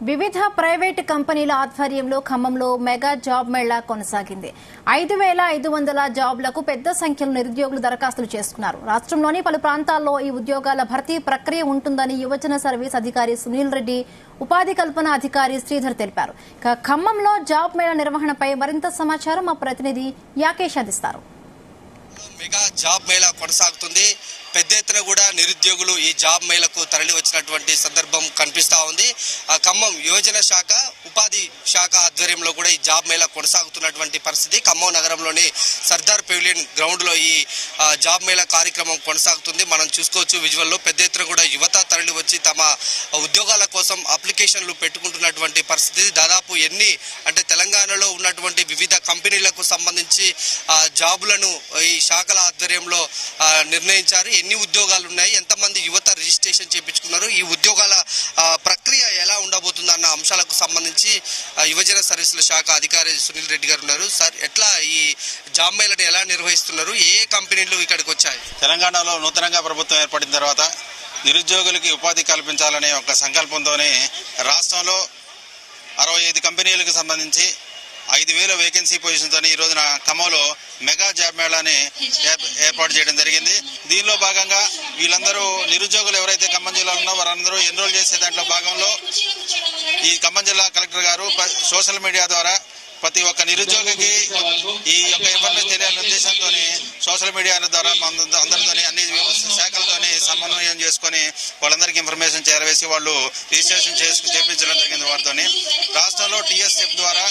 వివిధ ప్రైవేటు కంపెనీల ఆధ్వర్యంలో ఖమ్మంలో మెగా జాబ్ మేళా కొనసాగింది. 5,500 జాబ్లకు పెద్ద సంఖ్యలో నిరుద్యోగులు దరఖాస్తులు చేసుకున్నారు. రాష్ట్రంలోని పలు ప్రాంతాల్లో ఈ ఉద్యోగాల భర్తీ ప్రక్రియ ఉంటుందని యువజన సర్వీస్ అధికారి సునీల్ రెడ్డి, ఉపాధి కల్పన అధికారి శ్రీధర్ తెలిపారు. ఖమ్మంలో జాబ్ మేళా నిర్వహణపై మరింత సమాచారం మా ప్రతినిధి యాకేష్ అందిస్తారు. మెగా జాబ్ మేళా కొనసాగుతుంది. పెద్ద ఎత్తున కూడా నిరుద్యోగులు ఈ జాబ్ మేళకు తరలి వచ్చినటువంటి సందర్భం కనిపిస్తా ఉంది. ఖమ్మం యువజన శాఖ, ఉపాధి శాఖ ఆధ్వర్యంలో కూడా ఈ జాబ్ మేళా కొనసాగుతున్నటువంటి పరిస్థితి. ఖమ్మం నగరంలోని సర్దార్ పెవిలియన్ గ్రౌండ్ లో ఈ జాబ్ మేళా కార్యక్రమం కొనసాగుతుంది. మనం చూసుకోవచ్చు విజువల్లో పెద్ద ఎత్తున కూడా యువత తరలి వచ్చి తమ ఉద్యోగాల కోసం అప్లికేషన్లు పెట్టుకుంటున్నటువంటి పరిస్థితి. దాదాపు అంటే తెలంగాణలో ఉన్నటువంటి వివిధ కంపెనీలకు సంబంధించి జాబులను ఈ శాఖల ఆధ్వర్యంలో నిర్ణయించారు. ఎన్ని ఉద్యోగాలు ఉన్నాయి, ఎంతమంది యువత రిజిస్ట్రేషన్ చేయించుకున్నారు, ఈ ఉద్యోగాల ప్రక్రియ ఎలా ఉండబోతుంది అన్న అంశాలకు సంబంధించి యువజన సర్వీసుల శాఖ అధికారి సునీల్ రెడ్డి గారు ఉన్నారు. సార్, ఎట్లా ఈ జాబ్ మేళను ఎలా నిర్వహిస్తున్నారు, ఏ కంపెనీలు ఇక్కడికి వచ్చాయి? తెలంగాణలో నూతనంగా ప్రభుత్వం ఏర్పడిన తర్వాత నిరుద్యోగులకి ఉపాధి కల్పించాలనే ఒక సంకల్పంతోనే రాష్ట్రంలో 65 కంపెనీలకు సంబంధించి 5,000 వేకెన్సీ పొజిషన్తో ఈ రోజున ఖమ్మంలో మెగా జాబ్ మేళాని ఏర్పాటు చేయడం జరిగింది. దీనిలో భాగంగా వీళ్ళందరూ నిరుద్యోగులు ఎవరైతే ఖమ్మం జిల్లాలో ఉన్నారో వారందరూ ఎన్రోల్ చేసే దాంట్లో భాగంలో ఈ ఖమ్మం జిల్లా కలెక్టర్ గారు సోషల్ మీడియా ద్వారా ప్రతి ఒక్క నిరుద్యోగికి ఈ యొక్క ఇన్ఫర్మేషన్ తెలియాలనే ఉద్దేశంతో సోషల్ మీడియా ద్వారా అందరితోని అన్ని శాఖలతోని సమన్వయం చేసుకొని వాళ్ళందరికీ ఇన్ఫర్మేషన్ చేరవేసి వాళ్ళు రిజిస్ట్రేషన్ చేయించడం జరిగింది. వారితో రాష్ట్రంలో టీఎస్ఎఫ్ ద్వారా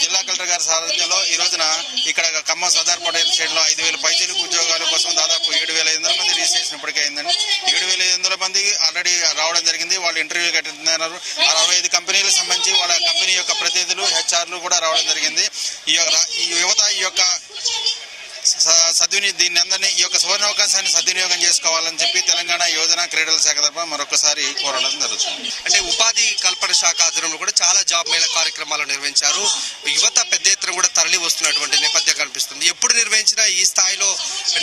జిల్లా కలెక్టర్ గారి సారథ్యంలో ఈ రోజున ఇక్కడ ఖమ్మం సర్దార్ పటేల్ స్టేట్ లో 5,000 పైచీలకు ఉద్యోగాల కోసం దాదాపు 7,500 మంది రిజిస్ట్రేషన్ ఇప్పటికే అయిందండి. 7,500 మంది ఆల్రెడీ రావడం జరిగింది. వాళ్ళు ఇంటర్వ్యూకి అటెండ్ అయినారు. 65 కంపెనీలకు సంబంధించి వాళ్ళ కంపెనీ యొక్క ప్రతినిధులు, హెచ్ఆర్లు కూడా రావడం జరిగింది. ఈ యువత ఈ యొక్క దీన్ని అందరినీ ఈ యొక్క సువర్ణావకాశాన్ని సద్వినియోగం చేసుకోవాలని చెప్పి తెలంగాణ యువజన క్రీడల శాఖ తరఫున మరొకసారి కోరడం జరుగుతుంది. అంటే ఉపాధి కల్పన శాఖ ఆధ్వర్యంలో కూడా చాలా జాబ్ మేళా కార్యక్రమాలు నిర్వహించారు. యువత పెద్ద ఎత్తున కూడా తరలి వస్తున్నటువంటి నేపథ్యం కనిపిస్తుంది. ఎప్పుడు నిర్వహించినా ఈ స్థాయిలో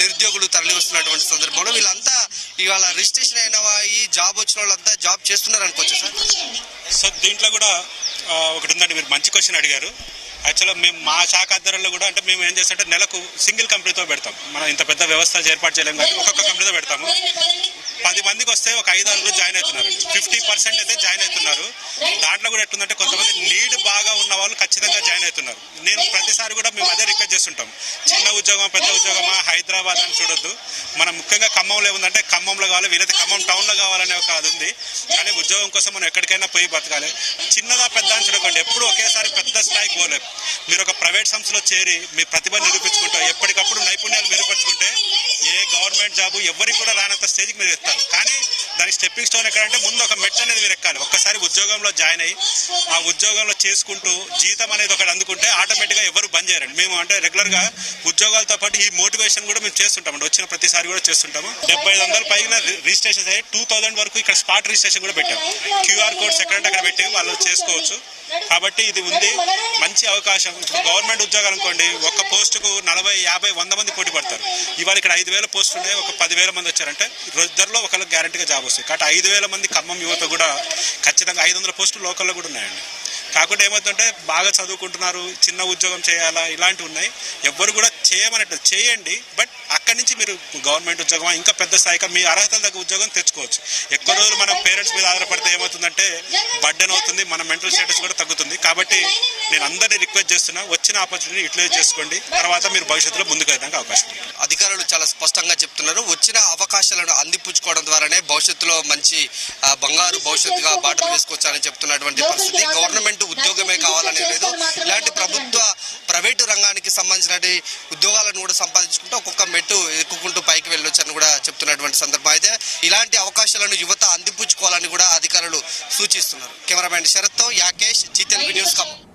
నిరుద్యోగులు తరలి వస్తున్నటువంటి సందర్భంలో వీళ్ళంతా ఇవాళ రిజిస్ట్రేషన్ అయిన ఈ జాబ్ వచ్చిన వాళ్ళంతా జాబ్ చేస్తున్నారు అనుకోవచ్చు సార్. సో దీంట్లో కూడా ఒకటి ఉందండి, మీరు మంచి క్వశ్చన్ అడిగారు. యాక్చువల్గా మేము మా శాఖ ఆధ్వర్యంలో కూడా అంటే మేము ఏం చేస్తామంటే నెలకు సింగిల్ కంపెనీతో పెడతాం. మనం ఇంత పెద్ద వ్యవస్థలు ఏర్పాటు చేయలేము కానీ ఒక్కొక్క కంపెనీతో పెడతాము. 10 మందికి వస్తే ఒక 5-6 జాయిన్ అవుతున్నారు. 50% అయితే జాయిన్ అవుతున్నారు. దాంట్లో కూడా ఎట్లుందంటే కొంతమంది నీడ్ బాగా ఉన్న వాళ్ళు ఖచ్చితంగా జాయిన్ అవుతున్నారు. నేను ప్రతిసారి కూడా మేము అదే రిక్వెస్ట్ చేస్తుంటాం, చిన్న ఉద్యోగం పెద్ద ఉద్యోగమా హైదరాబాద్ అని చూడొద్దు. మనం ముఖ్యంగా ఖమ్మంలో ఏముందంటే ఖమ్మంలో కావాలి, వీలైతే ఖమ్మం టౌన్లో కావాలనే ఒక అది ఉంది. కానీ ఉద్యోగం కోసం మనం ఎక్కడికైనా పోయి బతకాలి. చిన్నదా పెద్ద అని చూడకండి, ఎప్పుడు ఒకేసారి పెద్ద స్థాయికి పోలేదు. మీరు ఒక ప్రైవేట్ సంస్థలో చేరి మీ ప్రతిభ నిరూపించుకుంటా ఎప్పటికప్పుడు నైపుణ్యాలు మెరుగుపరుచుకుంటే ఏ గవర్నమెంట్ జాబు ఎవరికి కూడా రానంత స్టేజ్కి మీరు ఎత్తారు. కానీ దానికి స్టెప్పింగ్ స్టోన్ ఎక్కడంటే ముందు ఒక మెట్ అనేది మీరు ఎక్కాలి. ఒక్కసారి ఉద్యోగంలో జాయిన్ అయ్యి ఆ ఉద్యోగంలో చేసుకుంటూ జీతం అనేది ఒకటి అందుకుంటే ఆటోమేటిక్గా ఎవరు బంద్ చేయరండి. మేము అంటే రెగ్యులర్గా ఉద్యోగాలతో పాటు ఈ మోటివేషన్ కూడా మేము చేస్తుంటామండి. వచ్చిన ప్రతిసారి కూడా చేస్తుంటాము. 7,500 పైన రిజిస్ట్రేషన్ అయ్యి 2,000 వరకు ఇక్కడ స్పాట్ రిజిస్ట్రేషన్ కూడా పెట్టాం. క్యూఆర్ కోడ్స్ ఎక్కడంటే అక్కడ పెట్టి వాళ్ళు చేసుకోవచ్చు. కాబట్టి ఇది ఉంది, మంచి అవకాశం. ఇప్పుడు గవర్నమెంట్ ఉద్యోగాలు అనుకోండి, ఒక పోస్టుకు 40, 50, 100 మంది పోటీ పడతారు. ఇవాళ ఇక్కడ 5,000 పోస్టులు ఉన్నాయి. ఒక 10,000 మంది వచ్చారంటే ఇద్దరిలో ఒకరికి గ్యారెంటీగా జాబ్ వస్తుంది. కాబట్టి 5,000 మంది ఖమ్మం యువత కూడా ఖచ్చితంగా 500 పోస్టులు లోకల్లో కూడా ఉన్నాయండి. కాకుండా ఏమవుతుందంటే బాగా చదువుకుంటున్నారు, చిన్న ఉద్యోగం చేయాలా ఇలాంటివి ఉన్నాయి. ఎవ్వరు కూడా చేయమన్నట్టు చేయండి, బట్ అక్కడి నుంచి మీరు గవర్నమెంట్ ఉద్యోగం ఇంకా పెద్ద స్థాయిగా మీ అర్హతల దగ్గర ఉద్యోగం తెచ్చుకోవచ్చు. ఎక్కువ రోజులు మనం పేరెంట్స్ మీద ఆధారపడితే ఏమవుతుందంటే బర్డెన్ అవుతుంది, మన మెంటల్ స్టేటస్ కూడా తగ్గుతుంది. కాబట్టి నేను అందరినీ రిక్వెస్ట్ చేస్తున్నా, వచ్చిన ఆపర్చునిటీ యూటిలైజ్ చేసుకోండి. తర్వాత మీరు భవిష్యత్తులో ముందుకు వెళ్ళడానికి అవకాశం ఉంది. అధికారులు చాలా స్పష్టంగా చెప్తున్నారు, వచ్చిన అవకాశాలను అందిపుచ్చుకోవడం ద్వారానే భవిష్యత్తులో మంచి బంగారు భవిష్యత్తుగా బాటలు వేసుకోవచ్చని చెప్తున్నటువంటి పరిస్థితి. గవర్నమెంట్ ఉద్యోగమే కావాలని లేదు, ఇలాంటి ప్రైవేటు రంగానికి సంబంధించిన ఉద్యోగాలను కూడా సంపాదించుకుంటూ ఒక్కొక్క మెట్టు ఎక్కుకుంటూ పైకి వెళ్ళొచ్చని కూడా చెప్తున్నటువంటి సందర్భం. అయితే ఇలాంటి అవకాశాలను యువత అందిపుచ్చుకోవాలని కూడా అధికారులు సూచిస్తున్నారు. కెమెరామెన్ శరత్తో యాకేష్, GTN న్యూస్.